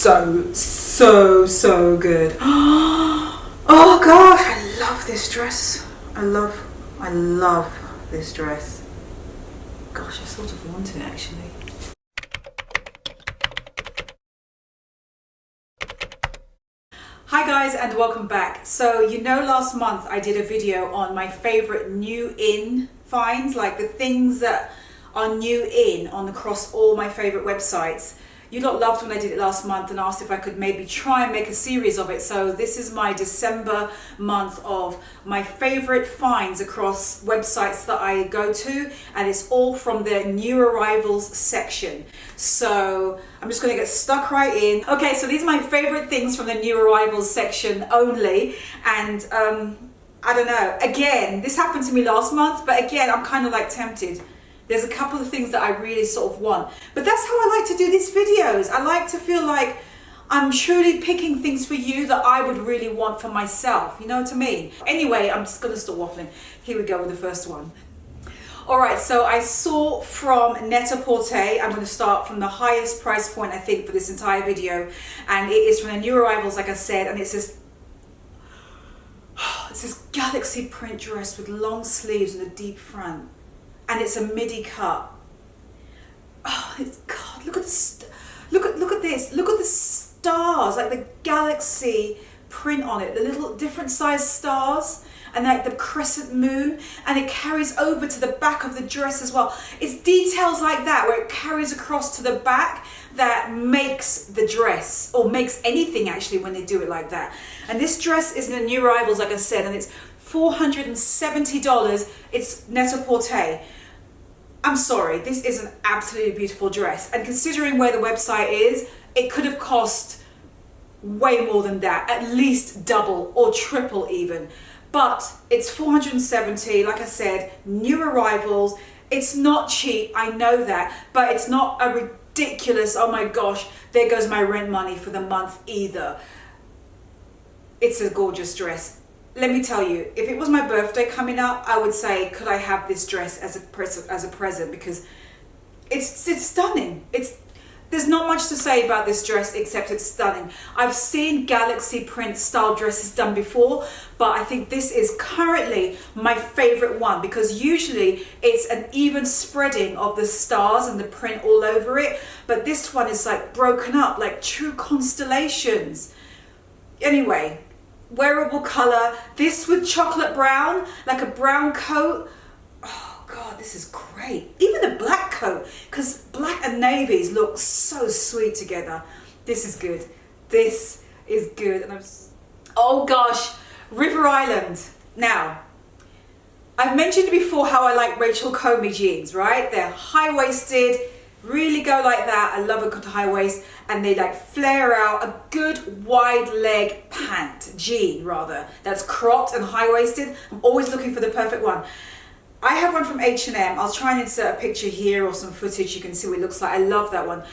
so good. Oh gosh, I love this dress. I love this dress. Gosh, I sort of want it actually. Hi guys, and welcome back. So you know, last month I did a video on my favorite new in finds, like the things that are new in on across all my favorite websites. You lot loved when I did it last month and asked if I could maybe try and make a series of it. So this is my December month of my favorite finds across websites that I go to, and it's all from the new arrivals section. So I'm just going to get stuck right in. Okay, so these are my favorite things from the new arrivals section only, and I don't know, again, this happened to me last month, but again, I'm kind of like tempted. There's a couple of things that I really sort of want, but that's how I like to do these videos. I like to feel like I'm truly picking things for you that I would really want for myself. You know what I mean? Anyway, I'm just going to stop waffling. Here we go with the first one. All right, so I saw from NetSupport A. I'm going to start from the highest price point, I think, for this entire video, and it is from the new arrivals, like I said, and it's this galaxy print dress with long sleeves and a deep front. And it's a midi cut. Oh, it's God! Look at this! Look at this! Look at the stars, like the galaxy print on it. The little different size stars, and like the crescent moon, and it carries over to the back of the dress as well. It's details like that where it carries across to the back that makes the dress, or makes anything actually when they do it like that. And this dress is in the new arrivals, like I said, and it's $470. It's NetSupport A. I'm sorry, this is an absolutely beautiful dress, and considering where the website is, it could have cost way more than that, at least double or triple even. But it's $470, like I said, new arrivals. It's not cheap, I know that, but it's not a ridiculous, oh my gosh, there goes my rent money for the month either. It's a gorgeous dress. Let me tell you, if it was my birthday coming up, I would say, could I have this dress as a present, because it's stunning. There's not much to say about this dress except it's stunning. I've seen galaxy print style dresses done before, but I think this is currently my favorite one, because usually it's an even spreading of the stars and the print all over it, but this one is like broken up, like true constellations. Anyway, wearable color, this with chocolate brown, like a brown coat. Oh God, this is great. Even a black coat, because black and navies look so sweet together. This is good. This is good. And oh gosh, River Island. Now, I've mentioned before how I like Rachel Comey jeans, right? They're high-waisted, really go like that. I love a good high waist, and they like flare out. A good wide leg pant, jean rather, that's cropped and high waisted. I'm always looking for the perfect one. I have one from H&M. I'll try and insert a picture here or some footage. You can see what it looks like. I love that one.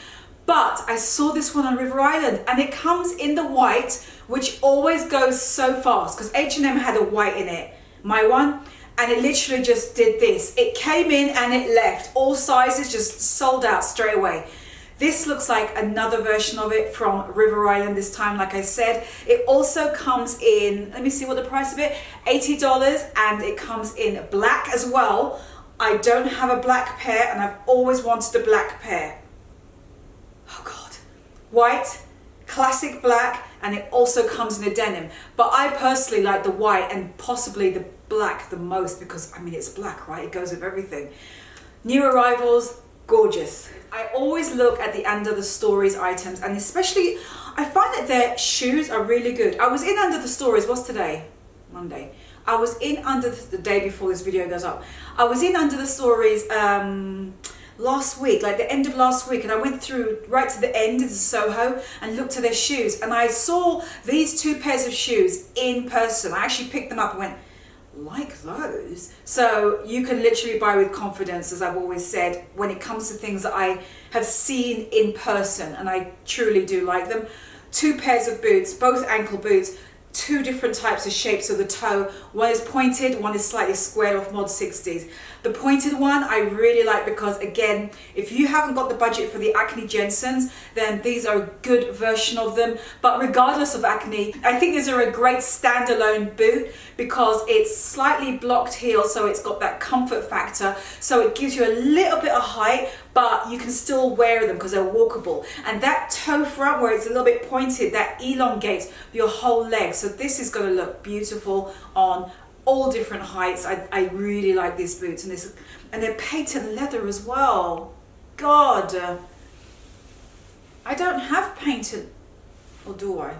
But I saw this one on River Island, and it comes in the white, which always goes so fast, because H&M had a white in it, my one. And it literally just did this. It came in and it left. All sizes just sold out straight away. This looks like another version of it from River Island this time, like I said. It also comes in, let me see what the price of it, $80, and it comes in black as well. I don't have a black pair, and I've always wanted a black pair. Oh God. White, classic black, and it also comes in a denim. But I personally like the white and possibly the black the most, because I mean, it's black, right? It goes with everything. New arrivals, gorgeous. I always look at the under the stories items, and especially I find that their shoes are really good. I was in under the stories, what's today? Monday. I was in under the day before this video goes up. I was in under the stories last week, like the end of last week, and I went through right to the end of Soho and looked at their shoes, and I saw these two pairs of shoes in person. I actually picked them up and went, like those. So you can literally buy with confidence, as I've always said, when it comes to things that I have seen in person, and I truly do like them. Two pairs of boots, both ankle boots, two different types of shapes of the toe. One is pointed, one is slightly squared off mod 60s. The pointed one I really like because, again, if you haven't got the budget for the Acne Jensens, then these are a good version of them. But regardless of acne, I think these are a great standalone boot because it's slightly blocked heel, so it's got that comfort factor. So it gives you a little bit of height, but you can still wear them because they're walkable. And that toe front where it's a little bit pointed, that elongates your whole leg. So this is going to look beautiful on all different heights. I really like these boots, and they're patent leather as well. God, I don't have patent, or do I?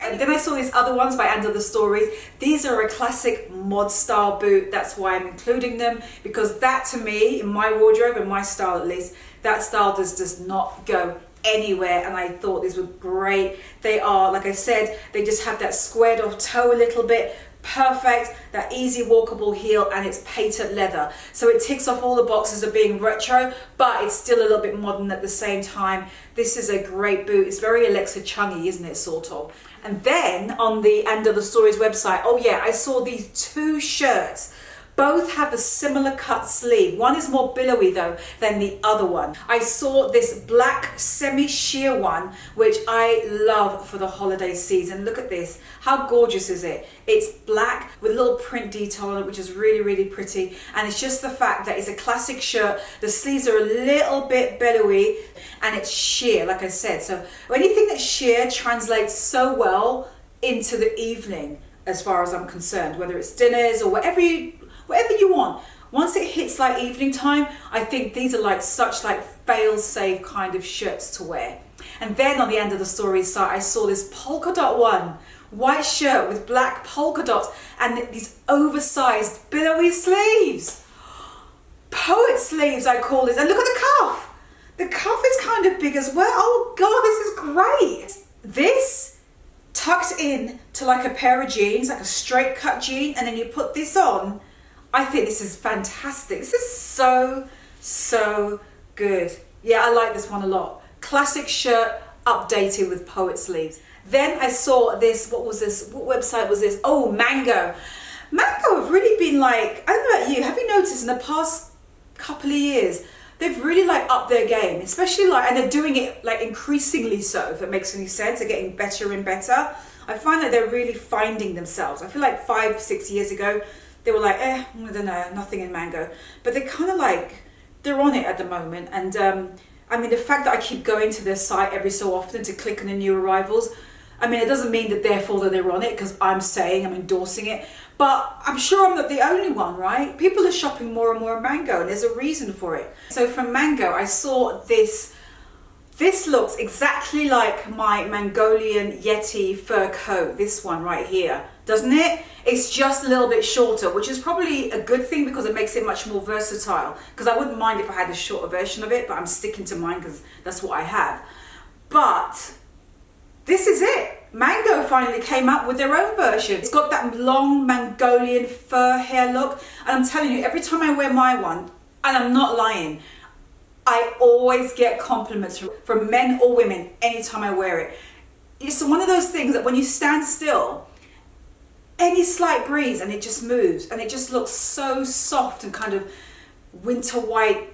And then I saw these other ones by Under the Stories. These are a classic mod style boot. That's why I'm including them, because that to me, in my wardrobe, in my style at least, that style does not go anywhere, and I thought these were great. They are, like I said, they just have that squared off toe a little bit, perfect, that easy walkable heel, and it's patent leather. So it ticks off all the boxes of being retro, but it's still a little bit modern at the same time. This is a great boot. It's very Alexa Chungy, isn't it, sort of? And then on the Under the Stories website, oh yeah, I saw these two shirts. Both have a similar cut sleeve. One is more billowy though than the other one. I saw this black semi-sheer one, which I love for the holiday season. Look at this. How gorgeous is it? It's black with a little print detail on it, which is really, really pretty. And it's just the fact that it's a classic shirt. The sleeves are a little bit billowy and it's sheer, like I said. So anything that's sheer translates so well into the evening, as far as I'm concerned, whether it's dinners or whatever you want. Once it hits like evening time, I think these are like such like fail-safe kind of shirts to wear. And then on the End of the Story site, I saw this polka dot one, white shirt with black polka dots and these oversized billowy sleeves. Poet sleeves, I call this. And look at the cuff. The cuff is kind of big as well. Oh God, this is great. This tucked in to like a pair of jeans, like a straight cut jean, and then you put this on. I think this is fantastic. This is so good. Yeah, I like this one a lot. Classic shirt, updated with poet sleeves. Then I saw this, what was this? What website was this? Oh, Mango. Mango have really been like, I don't know about you, have you noticed in the past couple of years, they've really like upped their game, especially like, and they're doing it like increasingly so, if it makes any sense. They're getting better and better. I find that they're really finding themselves. I feel like 5-6 years ago, they were like, I don't know, nothing in Mango. But they're kind of like, they're on it at the moment. And I mean, the fact that I keep going to their site every so often to click on the new arrivals, I mean, it doesn't mean that therefore that they're on it, because I'm endorsing it. But I'm sure I'm not the only one, right? People are shopping more and more in Mango, and there's a reason for it. So from Mango, I saw this. This looks exactly like my Mongolian Yeti fur coat, this one right here, doesn't it? It's just a little bit shorter, which is probably a good thing because it makes it much more versatile. Because I wouldn't mind if I had a shorter version of it, but I'm sticking to mine because that's what I have. But this is it. Mango finally came up with their own version. It's got that long Mongolian fur hair look. And I'm telling you, every time I wear my one, and I'm not lying, I always get compliments from men or women anytime I wear it. It's one of those things that when you stand still, any slight breeze and it just moves, and it just looks so soft and kind of winter white,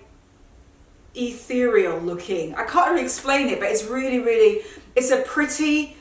ethereal looking. I can't really explain it, but it's really, really, it's a pretty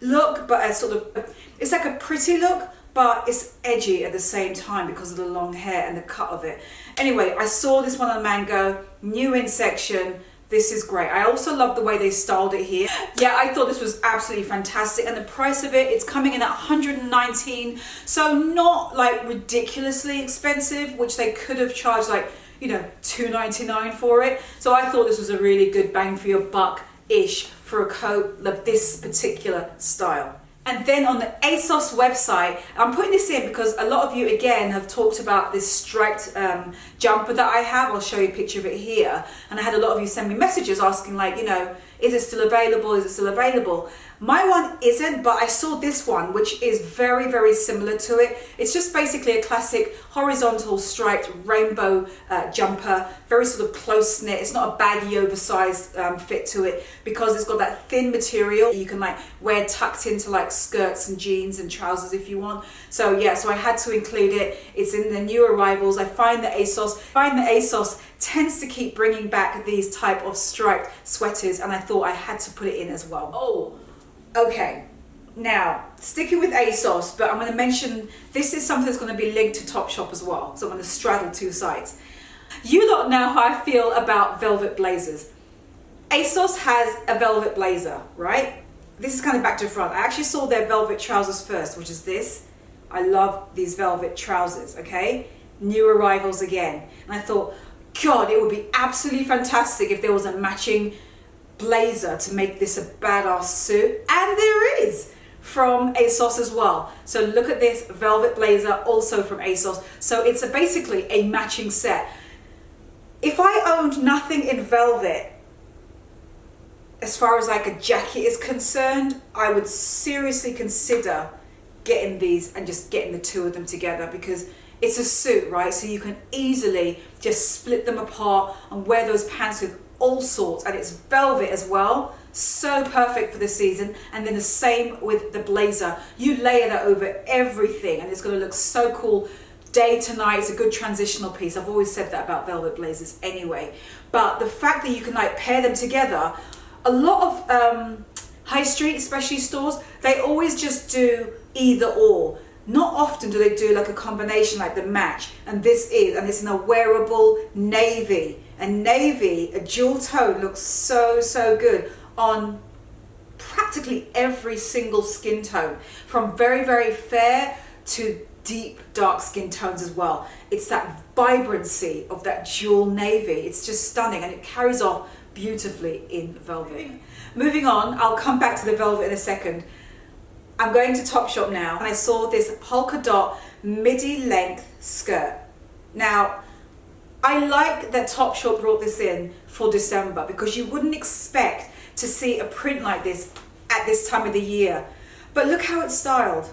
look, but a sort of, it's like a pretty look, but it's edgy at the same time because of the long hair and the cut of it. Anyway, I saw this one on Mango, new in section. This is great. I also love the way they styled it here. Yeah, I thought this was absolutely fantastic. And the price of it, it's coming in at $119. So not like ridiculously expensive, which they could have charged like, you know, $2.99 for it. So I thought this was a really good bang for your buck-ish for a coat of this particular style. And then on the ASOS website, I'm putting this in because a lot of you, again, have talked about this striped jumper that I have. I'll show you a picture of it here. And I had a lot of you send me messages asking like, you know, is it still available? Is it still available? My one isn't, but I saw this one, which is very, very similar to it. It's just basically a classic horizontal striped rainbow jumper, very sort of close knit. It's not a baggy oversized fit to it because it's got that thin material you can like wear tucked into like skirts and jeans and trousers if you want. So yeah, so I had to include it. It's in the new arrivals. I find that ASOS tends to keep bringing back these type of striped sweaters, and I thought I had to put it in as well. Oh, okay. Now, sticking with ASOS, but I'm going to mention, this is something that's going to be linked to Topshop as well, so I'm going to straddle two sides. You lot know how I feel about velvet blazers. ASOS has a velvet blazer, right? This is kind of back to front. I actually saw their velvet trousers first, which is this. I love these velvet trousers, okay? New arrivals again. And I thought, God, it would be absolutely fantastic if there was a matching blazer to make this a badass suit. And there is, from ASOS as well. So look at this velvet blazer, also from ASOS. So it's basically a matching set. If I owned nothing in velvet, as far as like a jacket is concerned, I would seriously consider getting these and just getting the two of them together, because it's a suit, right? So you can easily just split them apart and wear those pants with all sorts, and it's velvet as well. So perfect for the season. And then the same with the blazer. You layer that over everything and it's going to look so cool day to night. It's a good transitional piece. I've always said that about velvet blazers anyway. But the fact that you can like pair them together, a lot of high street, especially stores, they always just do either or. Not often do they do like a combination like the match, and it's in a wearable navy. And navy, a dual tone, looks so good on practically every single skin tone, from very, very fair to deep dark skin tones as well. It's that vibrancy of that dual navy. It's just stunning, and it carries off beautifully in velvet. Moving on, I'll come back to the velvet in a second. I'm going to Topshop now, and I saw this polka dot midi length skirt. Now, I like that Topshop brought this in for December, because you wouldn't expect to see a print like this at this time of the year. But look how it's styled.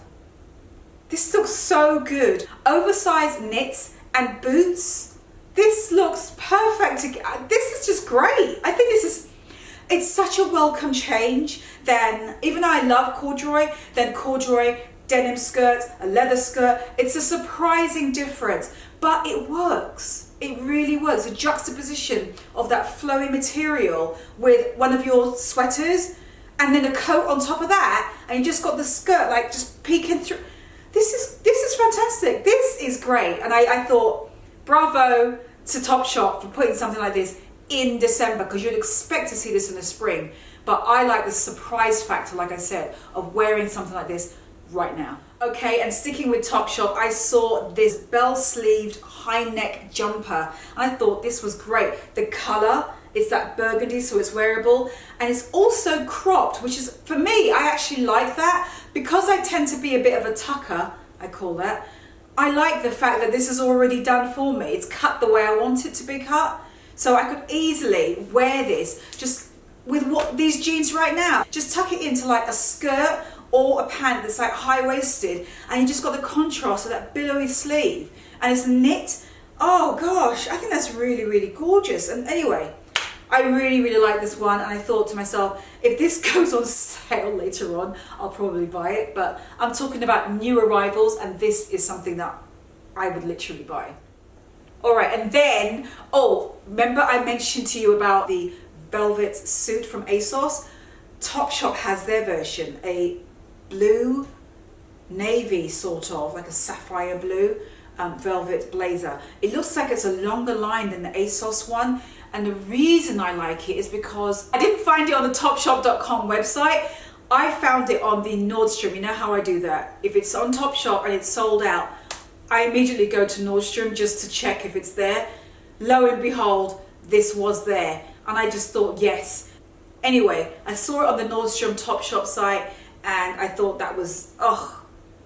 This looks so good. Oversized knits and boots. This looks perfect. This is just great. I think it's such a welcome change. Then, even though I love corduroy, denim skirt, a leather skirt, it's a surprising difference, but it works. It really works. A juxtaposition of that flowy material with one of your sweaters and then a coat on top of that, and you just got the skirt like just peeking through. This is fantastic. This is great. And I thought, bravo to Topshop for putting something like this in December, because you'd expect to see this in the spring. But I like the surprise factor, like I said, of wearing something like this right now. Okay, and sticking with Topshop, I saw this bell-sleeved high neck jumper. I thought this was great. The color is that burgundy, so it's wearable, and it's also cropped, which is, for me, I actually like that, because I tend to be a bit of a tucker, I call that. I like the fact that this is already done for me. It's cut the way I want it to be cut, so I could easily wear this just with these jeans right now. Just tuck it into like a skirt or a pant that's like high-waisted, and you just got the contrast of that billowy sleeve, and it's knit. Oh gosh, I think that's really gorgeous. And anyway, I really like this one, and I thought to myself, if this goes on sale later on, I'll probably buy it. But I'm talking about new arrivals, and this is something that I would literally buy. All right, and then, remember I mentioned to you about the velvet suit from ASOS? Topshop has their version, a blue navy, sort of like a sapphire blue velvet blazer. It looks like it's a longer line than the ASOS one, and the reason I like it is because I didn't find it on the Topshop.com website. I found it on the Nordstrom. You know how I do that? If it's on Topshop and it's sold out, I immediately go to Nordstrom just to check if it's there. Lo and behold, this was there, and I just thought, yes. Anyway, I saw it on the Nordstrom Topshop site, and I thought that was,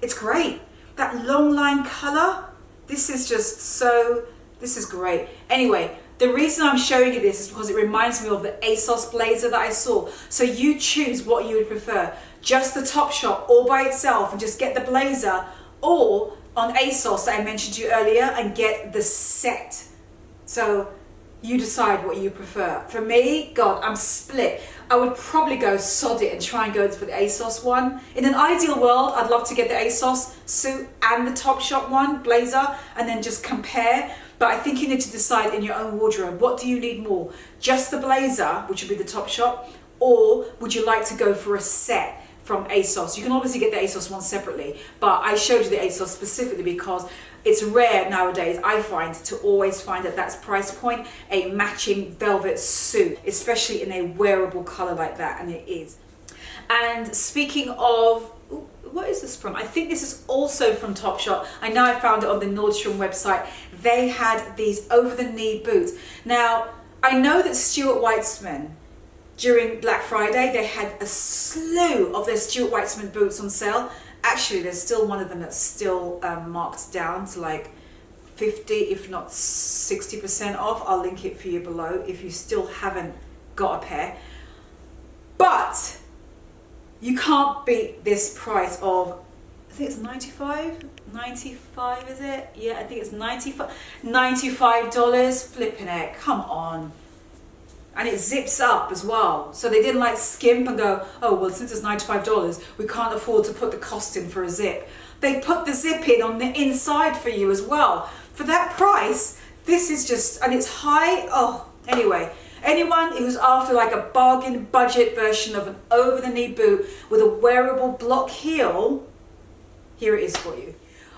it's great. That long line color, this is great. Anyway, the reason I'm showing you this is because it reminds me of the ASOS blazer that I saw. So you choose what you would prefer, just the Topshop all by itself and just get the blazer, or on ASOS that I mentioned to you earlier and get the set. So you decide what you prefer. For me, God, I'm split. I would probably go sod it and try and go for the ASOS one. In an ideal world, I'd love to get the ASOS suit and the Topshop one, blazer, and then just compare. But I think you need to decide in your own wardrobe, what do you need more? Just the blazer, which would be the Topshop, or would you like to go for a set from ASOS? You can obviously get the ASOS one separately, but I showed you the ASOS specifically because it's rare nowadays, I find, to always find at that price point a matching velvet suit, especially in a wearable color like that, and it is. And speaking of, what is this from? I think this is also from Topshop. I know I found it on the Nordstrom website. They had these over-the-knee boots. Now, I know that Stuart Weitzman, during Black Friday, they had a slew of their Stuart Weitzman boots on sale. Actually, there's still one of them that's still marked down to like 50, if not 60% off. I'll link it for you below if you still haven't got a pair. But you can't beat this price of, I think it's 95 is it? Yeah, I think it's $95, flipping it, come on. And it zips up as well. So they didn't like skimp and go, oh, well, since it's $95, we can't afford to put the cost in for a zip. They put the zip in on the inside for you as well. For that price, this is just, and it's high. Oh, anyway, anyone who's after like a bargain budget version of an over-the-knee boot with a wearable block heel, here it is for you.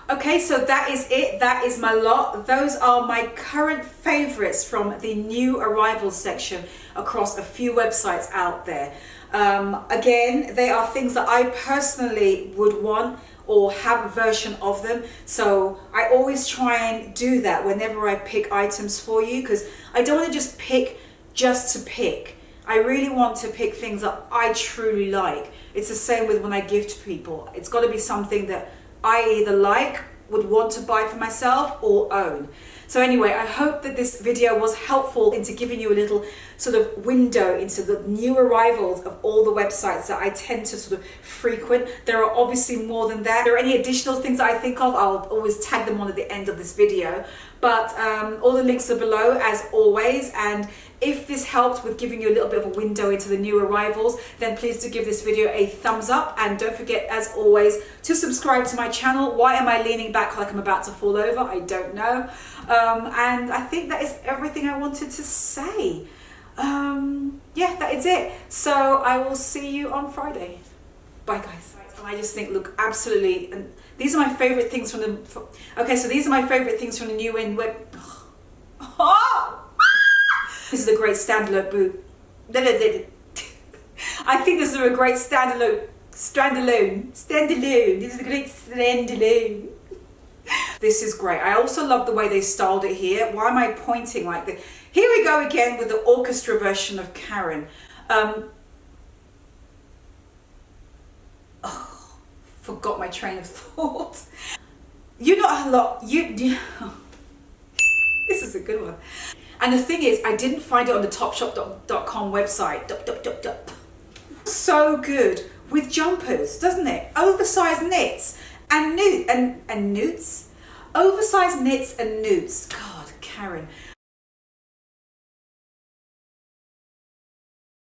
Okay, so that is it. That is my lot. Those are my current favorites from the new arrivals section across a few websites out there. Again, they are things that I personally would want or have a version of them. So I always try and do that whenever I pick items for you, because I don't want to just pick just to pick. I really want to pick things that I truly like. It's the same with when I gift people. It's got to be something that I either like, would want to buy for myself, or own. So anyway, I hope that this video was helpful into giving you a little sort of window into the new arrivals of all the websites that I tend to sort of frequent. There are obviously more than that. If there are any additional things that I think of, I'll always tag them on at the end of this video. But all the links are below as always, and if this helped with giving you a little bit of a window into the new arrivals, then please do give this video a thumbs up, and don't forget, as always, to subscribe to my channel. Why am I leaning back like I'm about to fall over? I don't know. And I think that is everything I wanted to say. Yeah, that is it. So I will see you on Friday. Bye, guys. And I just think, look, absolutely, and these are my favorite things from the, okay, so these are my favorite things from the new in web. Oh! This is a great standalone boot. I think this is a great standalone. This is a great standalone. This is great. I also love the way they styled it here. Why am I pointing like this? Here we go again with the orchestra version of Karen. Oh, forgot my train of thought. You're not a lot. This is a good one. And the thing is, I didn't find it on the Topshop.com website. So good with jumpers, doesn't it? Oversized knits and newts. Oversized knits and newts. God, Karen.